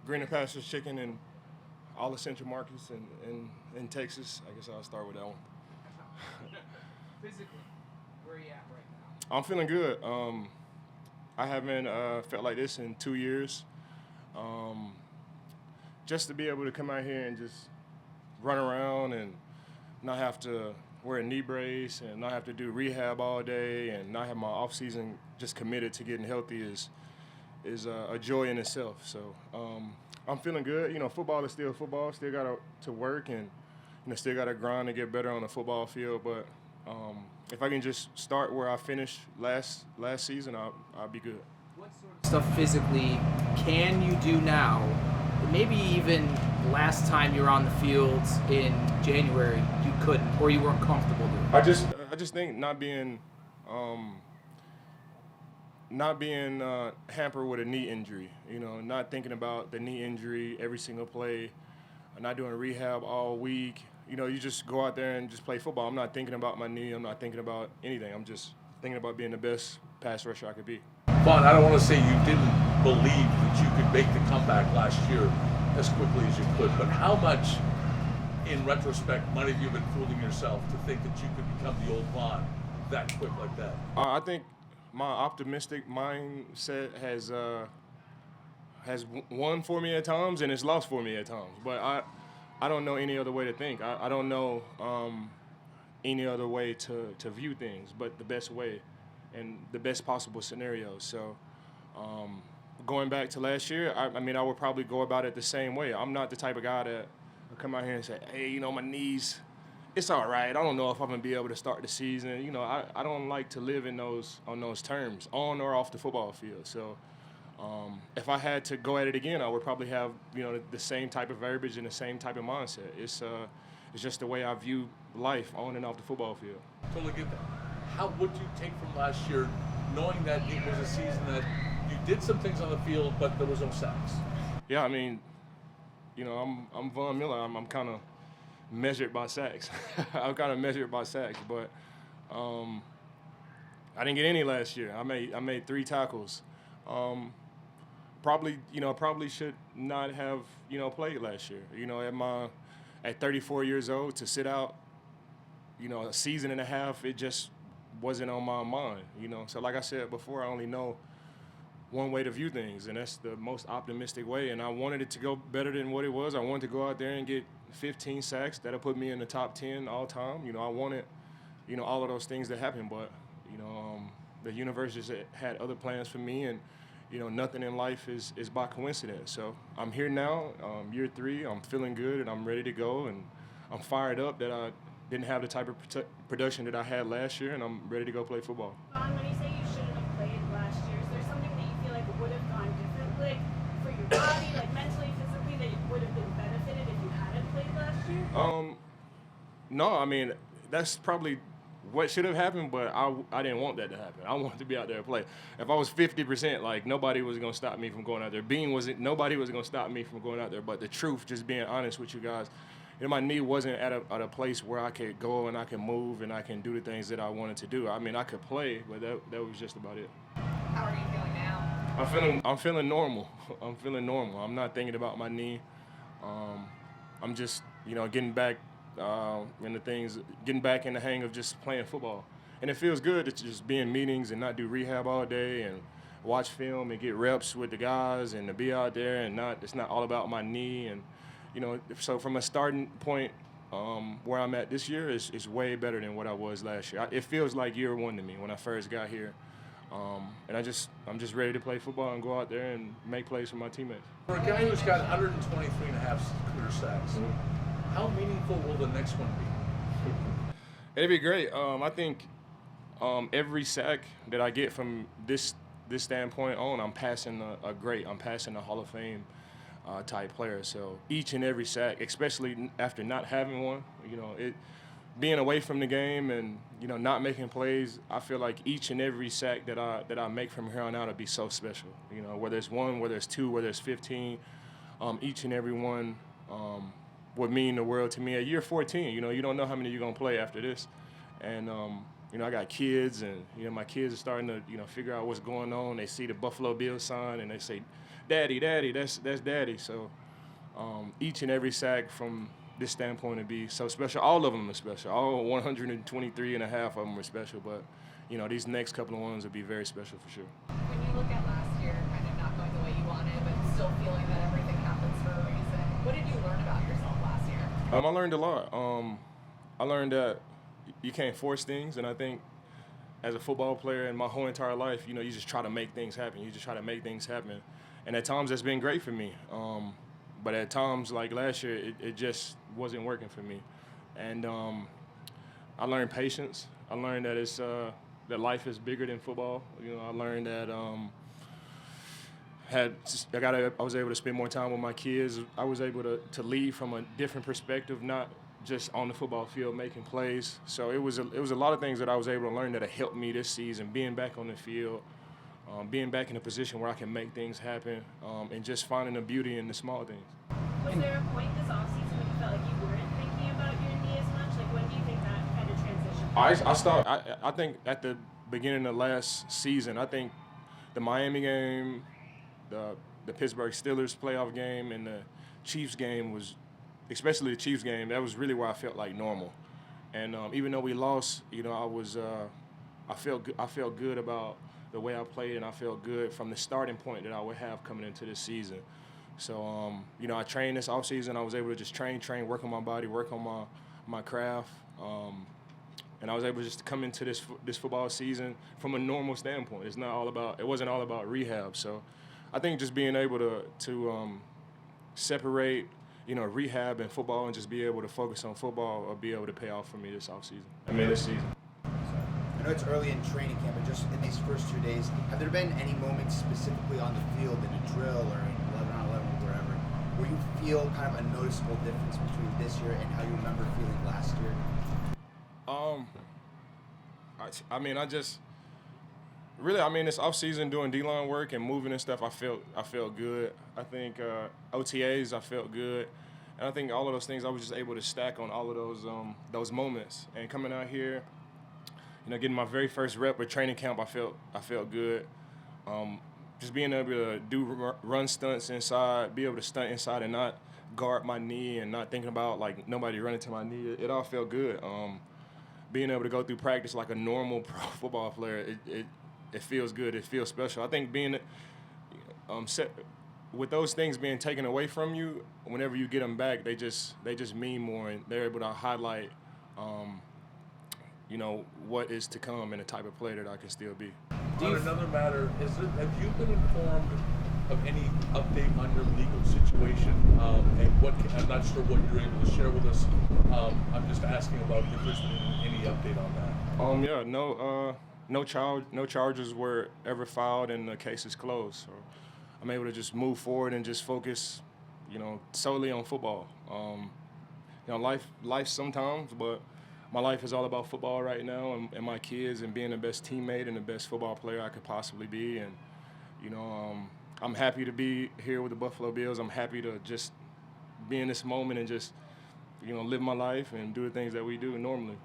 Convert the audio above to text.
greener pastures chicken in all the central markets in Texas. I guess I'll start with that one. Physically, where are you at right now? I'm feeling good. I haven't felt like this in 2 years. Um, just to be able to come out here and just run around and not have to wear a knee brace and not have to do rehab all day and not have my off season just committed to getting healthy is a joy in itself. So I'm feeling good. You know, football is still football. Still got to work and still got to grind to get better on the football field. But if I can just start where I finished last season, I'll be good. What sort of stuff physically can you do now? Maybe even last time you were on the field in January, you couldn't, or you weren't comfortable doing. I just think not being hampered with a knee injury. You know, not thinking about the knee injury every single play, not doing rehab all week. You know, you just go out there and just play football. I'm not thinking about my knee. I'm not thinking about anything. I'm just thinking about being the best pass rusher I could be. Vaughn, I don't want to say you didn't believe that you could make the comeback last year as quickly as you could, but how much, in retrospect, might have you been fooling yourself to think that you could become the old Vaughn that quick like that? I think my optimistic mindset has won for me at times and it's lost for me at times. But I don't know any other way to think. I don't know any other way to view things but the best way and the best possible scenario. So going back to last year, I mean, I would probably go about it the same way. I'm not the type of guy that will come out here and say, hey, you know, my knees, it's all right. I don't know if I'm going to be able to start the season. You know, I don't like to live on those terms, on or off the football field. So if I had to go at it again, I would probably have, you know, the same type of verbiage and the same type of mindset. It's just the way I view life on and off the football field. Totally get that. How would you take from last year, knowing that it was a season that you did some things on the field, but there was no sacks? Yeah, I mean, you know, I'm Von Miller. I'm kind of measured by sacks. I'm kind of measured by sacks, but I didn't get any last year. I made 3 tackles. Probably should not have, you know, played last year. You know, at 34 years old to sit out, you know, a season and a half, it just wasn't on my mind, you know. So like I said before, I only know one way to view things, and that's the most optimistic way. And I wanted it to go better than what it was. I wanted to go out there and get 15 sacks. That'll put me in the top 10 all time. You know, I wanted, you know, all of those things to happen, but, you know, the universe just had other plans for me, and, you know, nothing in life is by coincidence. So I'm here now, year 3. I'm feeling good, and I'm ready to go, and I'm fired up that I didn't have the type of production that I had last year, and I'm ready to go play football. Vaughn, when you say you shouldn't have played last year, is there something that you feel like would have gone differently for your body, like mentally, physically, that would have been benefited if you hadn't played last year? No, I mean, that's probably what should have happened, but I didn't want that to happen. I wanted to be out there and play. If I was 50%, like, nobody was going to stop me from going out there. Nobody was going to stop me from going out there, but the truth, just being honest with you guys, you know, my knee wasn't at a place where I could go and I can move and I can do the things that I wanted to do. I mean, I could play, but that was just about it. How are you feeling now? I'm feeling normal. I'm feeling normal. I'm not thinking about my knee. I'm just, you know, getting back getting back in the hang of just playing football. And it feels good to just be in meetings and not do rehab all day and watch film and get reps with the guys and to be out there and it's not all about my knee. And, you know, so from a starting point, where I'm at this year is way better than what I was last year. It feels like year 1 to me when I first got here. And I'm just ready to play football and go out there and make plays for my teammates. For a guy who's got 123 and a half career sacks, how meaningful will the next one be? It'd be great. I think every sack that I get from this standpoint on, I'm passing I'm passing a Hall of Fame type player. So each and every sack, especially after not having one, you know, being away from the game and, you know, not making plays, I feel like each and every sack that I make from here on out will be so special. You know, whether it's 1, whether it's 2, whether it's 15, each and every one would mean the world to me. At year 14, you know, you don't know how many you're gonna play after this, and you know, I got kids, and, you know, my kids are starting to, you know, figure out what's going on. They see the Buffalo Bills sign, and they say, daddy, that's daddy. So each and every sack from this standpoint would be so special. All of them are special. All 123 and a half of them are special, but these next couple of ones would be very special for sure. When you look at last year, kind of not going the way you wanted, but still feeling that everything happens for a reason, what did you learn about yourself last year? I learned a lot. I learned that you can't force things, and I think as a football player in my whole entire life, you just try to make things happen. You just try to make things happen, and at times that's been great for me. But at times, like last year, it just wasn't working for me, and I learned patience. I learned that that life is bigger than football. I learned that I was able to spend more time with my kids. I was able to lead from a different perspective, not just on the football field making plays. So it was a lot of things that I was able to learn that have helped me this season, being back on the field, being back in a position where I can make things happen, and just finding the beauty in the small things. Was there a point this offseason when you felt like you weren't thinking about your knee as much? Like, when do you think that kind of transition? I think at the beginning of last season, I think the Miami game, the Pittsburgh Steelers playoff game, and the Chiefs game was, especially the Chiefs game, that was really where I felt like normal. And even though we lost, I felt good about the way I played, and I felt good from the starting point that I would have coming into this season. So, I trained this offseason. I was able to just train, work on my body, work on my craft. And I was able just to come into this football season from a normal standpoint. It wasn't all about rehab. So I think just being able to separate, rehab and football and just be able to focus on football will be able to pay off for me this season. I know it's early in training camp, but just in these first 2 days, have there been any moments specifically on the field in a drill or in 11-on-11 or wherever where you feel kind of a noticeable difference between this year and how you remember feeling last year? This offseason doing D-line work and moving and stuff, I felt good. I think OTAs, I felt good. And I think all of those things I was just able to stack on all of those moments. And coming out here, getting my very first rep with training camp, I felt good. Just being able to do run stunts inside, be able to stunt inside and not guard my knee and not thinking about like nobody running to my knee, it all felt good. Being able to go through practice like a normal pro football player, it feels good. It feels special. I think being with those things being taken away from you, whenever you get them back, they just mean more, and they're able to highlight, what is to come and the type of player that I can still be. On another matter, have you been informed of any update on your legal situation? And I'm not sure what you're able to share with us. I'm just asking about if there's been any update on that. No charges were ever filed, and the case is closed. So I'm able to just move forward and just focus, solely on football. Life sometimes, but my life is all about football right now, and my kids, and being the best teammate and the best football player I could possibly be. And I'm happy to be here with the Buffalo Bills. I'm happy to just be in this moment and just live my life and do the things that we do normally.